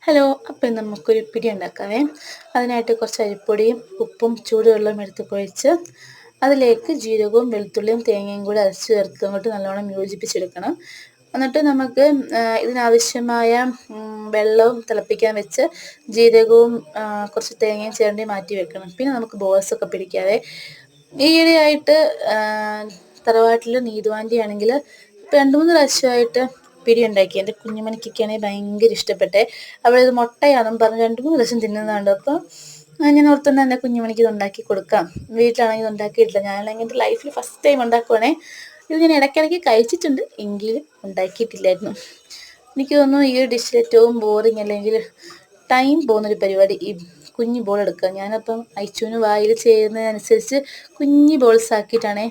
Hello, അപ്പം നമുക്കൊരു പിടി ഉണ്ടാക്കാവേ. അതിനായിട്ട് കുറച്ച് അരിപ്പൊടിയും ഉപ്പും ചൂടുവെള്ളവും എടുത്ത് കുഴച്ച് അതിലേക്ക് ജീരകവും വെളുത്തുള്ളിയും തേങ്ങയും കൂടി അരച്ച് ചേർത്ത് അങ്ങോട്ട് നല്ലോണം യോജിപ്പിച്ചെടുക്കണം. എന്നിട്ട് നമുക്ക് ഇതിനാവശ്യമായ വെള്ളവും തിളപ്പിക്കാൻ വെച്ച് ജീരകവും കുറച്ച് തേങ്ങയും ചേർത്ത് മാറ്റി വെക്കണം. പിന്നെ നമുക്ക് ബോൾസൊക്കെ പിടിക്കാവേ. ഈയിടെയായിട്ട് തറവാട്ടിൽ നീതുവാൻ്റെ ആണെങ്കിൽ 2-3 പ്രാവശ്യമായിട്ട് പിടി ഉണ്ടാക്കി. എൻ്റെ കുഞ്ഞുമണിക്കൊക്കെയാണെങ്കിൽ ഭയങ്കര ഇഷ്ടപ്പെട്ടെ. അവളിത് മുട്ടയാണെന്നും പറഞ്ഞ് 2-3 പ്രാവശ്യം തിന്നുന്നുണ്ട്. അപ്പം ഞാൻ ഓർത്തുകൊണ്ട് എൻ്റെ കുഞ്ഞുമണിക്ക് ഇത് ഉണ്ടാക്കി കൊടുക്കാം. വീട്ടിലാണെങ്കിൽ ഇത് ഉണ്ടാക്കിയിട്ടില്ല. ഞാനാണെങ്കിൽ എൻ്റെ ലൈഫിൽ ഫസ്റ്റ് ടൈം ഉണ്ടാക്കുവാണേ. ഇത് ഞാൻ ഇടയ്ക്കിടയ്ക്ക് കഴിച്ചിട്ടുണ്ട്, എങ്കിലും ഉണ്ടാക്കിയിട്ടില്ലായിരുന്നു. എനിക്ക് തോന്നുന്നു ഈ ഒരു ഡിഷിൽ ഏറ്റവും ബോറിങ് അല്ലെങ്കിൽ ടൈം പോകുന്നൊരു പരിപാടി ഈ കുഞ്ഞു ബോൾ എടുക്കുക. ഞാനപ്പം അയച്ചുവിന് വായിൽ ചെയ്യുന്നതിനനുസരിച്ച് കുഞ്ഞു ബോൾസ് ആക്കിയിട്ടാണേ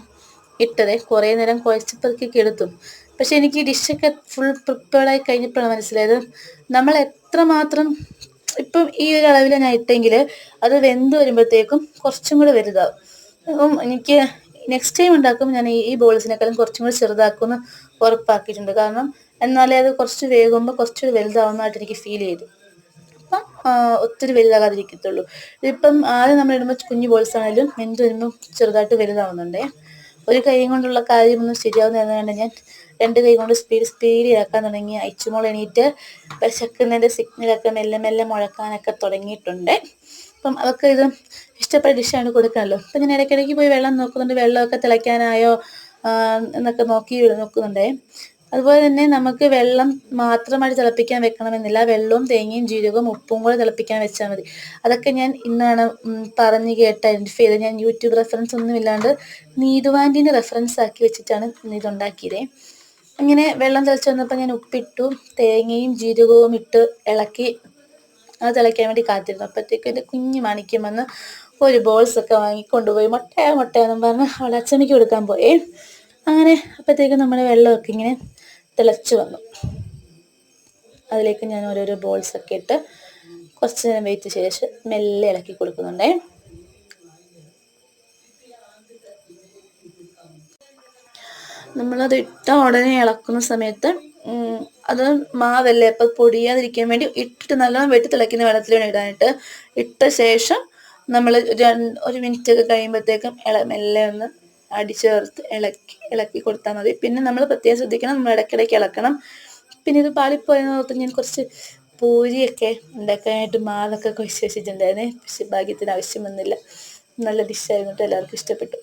ഇട്ടത്. കുറേ നേരം കുഴച്ചപ്പോഴേക്കൊക്കെ എടുത്തു. പക്ഷെ എനിക്ക് ഈ ഡിഷൊക്കെ ഫുൾ പ്രിപ്പയർഡായി കഴിഞ്ഞപ്പോഴാണ് മനസ്സിലായത് നമ്മൾ എത്രമാത്രം ഇപ്പം ഈ ഒരു അളവിൽ ഞാൻ ഇട്ടെങ്കിൽ അത് വെന്ത് വരുമ്പോഴത്തേക്കും കുറച്ചും കൂടെ വലുതാവും. അപ്പം എനിക്ക് നെക്സ്റ്റ് ടൈം ഉണ്ടാക്കുമ്പോൾ ഞാൻ ഈ ബോൾസിനേക്കാളും കുറച്ചും കൂടി ചെറുതാക്കുമെന്ന് ഉറപ്പാക്കിയിട്ടുണ്ട്. കാരണം എന്നാലേ അത് കുറച്ച് വേകുമ്പോൾ കുറച്ചുകൂടി വലുതാവുന്നതായിട്ട് എനിക്ക് ഫീൽ ചെയ്തു. അപ്പം ഒത്തിരി വലുതാകാതിരിക്കത്തുള്ളൂ. ഇതിപ്പം ആദ്യം നമ്മളിടുമ്പോൾ കുഞ്ഞു ബോൾസ് ആണെങ്കിലും വെന്ത് വരുമ്പോൾ ചെറുതായിട്ട് വലുതാവുന്നുണ്ടേ. ഒരു കൈ കൊണ്ടുള്ള കാര്യമൊന്നും ശരിയാവുന്നതാണ്. ഞാൻ 2 കൈ കൊണ്ട് സ്പീഡിലാക്കാൻ തുടങ്ങി. അയച്ചുമോൾ എണീറ്റ് വിശക്കുന്നതിൻ്റെ സിഗ്നലൊക്കെ മെല്ലെ മെല്ലെ മുഴക്കാനൊക്കെ തുടങ്ങിയിട്ടുണ്ട്. അപ്പം അതൊക്കെ ഇത് ഇഷ്ടപ്പെട്ട ഡിഷാണ് കൊടുക്കാമല്ലോ. അപ്പം ഞാൻ ഇടയ്ക്കിടയ്ക്ക് പോയി വെള്ളം നോക്കുന്നുണ്ട്, വെള്ളമൊക്കെ തിളയ്ക്കാനായോ എന്നൊക്കെ നോക്കുന്നുണ്ടേ. അതുപോലെ തന്നെ നമുക്ക് വെള്ളം മാത്രമായിട്ട് തിളപ്പിക്കാൻ വെക്കണമെന്നില്ല. വെള്ളവും തേങ്ങയും ജീരകവും ഉപ്പും കൂടെ തിളപ്പിക്കാൻ വെച്ചാൽ മതി. അതൊക്കെ ഞാൻ ഇന്നാണ് പറഞ്ഞ് കേട്ട് ഐഡൻറ്റിഫൈ ചെയ്തത്. ഞാൻ യൂട്യൂബ് റെഫറൻസ് ഒന്നും ഇല്ലാണ്ട് നീതുവാൻ്റീനെ റെഫറൻസ് ആക്കി വെച്ചിട്ടാണ് ഇതുണ്ടാക്കിയത്. അങ്ങനെ വെള്ളം തിളച്ച് വന്നപ്പോൾ ഞാൻ ഉപ്പിട്ടു, തേങ്ങയും ജീരകവും ഇട്ട് ഇളക്കി അത് തിളയ്ക്കാൻ വേണ്ടി കാത്തിരുന്നു. അപ്പോഴത്തേക്കും എൻ്റെ കുഞ്ഞു മാണിക്യം വന്ന് ഒരു ബോൾസൊക്കെ വാങ്ങിക്കൊണ്ടുപോയി. മുട്ടയാണെന്നും പറഞ്ഞ് അവളെ അച്ഛമ്മയ്ക്ക് കൊടുക്കാൻ പോയേ. അങ്ങനെ അപ്പോഴത്തേക്കും നമ്മുടെ വെള്ളമൊക്കെ ഇങ്ങനെ തിളച്ച് വന്നു. അതിലേക്ക് ഞാൻ ഓരോരോ ബോൾസൊക്കെ ഇട്ട് കുറച്ച് നേരം വെയിറ്റ് ശേഷം മെല്ലെ ഇളക്കി കൊടുക്കുന്നുണ്ടേ. നമ്മളത് ഇട്ട ഉടനെ ഇളക്കുന്ന സമയത്ത് അത് മാവല്ലേ, അപ്പം പൊടിയാതിരിക്കാൻ വേണ്ടി ഇട്ടിട്ട് നല്ലോണം വെട്ടി തിളയ്ക്കുന്ന വെള്ളത്തിൽ വേണം ഇടാനായിട്ട്. ഇട്ട ശേഷം നമ്മൾ ഒരു മിനിറ്റൊക്കെ കഴിയുമ്പോഴത്തേക്കും മെല്ലെ ഒന്ന് അടിച്ചേർത്ത് ഇളക്കി കൊടുത്താൽ മതി. പിന്നെ നമ്മൾ പ്രത്യേകം ശ്രദ്ധിക്കണം, നമ്മൾ ഇടയ്ക്കിടയ്ക്ക് ഇളക്കണം. പിന്നെ ഇത് പാളിപ്പോയെന്ന് ഓർത്ത് ഞാൻ കുറച്ച് പൂരിയൊക്കെ ഉണ്ടാക്കാനായിട്ട് മാവൊക്കെ കുഴച്ച് വെച്ചിട്ടുണ്ടായിരുന്നേ. പക്ഷെ ഭാഗ്യത്തിന് ആവശ്യം വന്നില്ല. നല്ല ഡിഷായിരുന്നു കേട്ടോ, എല്ലാവർക്കും ഇഷ്ടപ്പെട്ടു.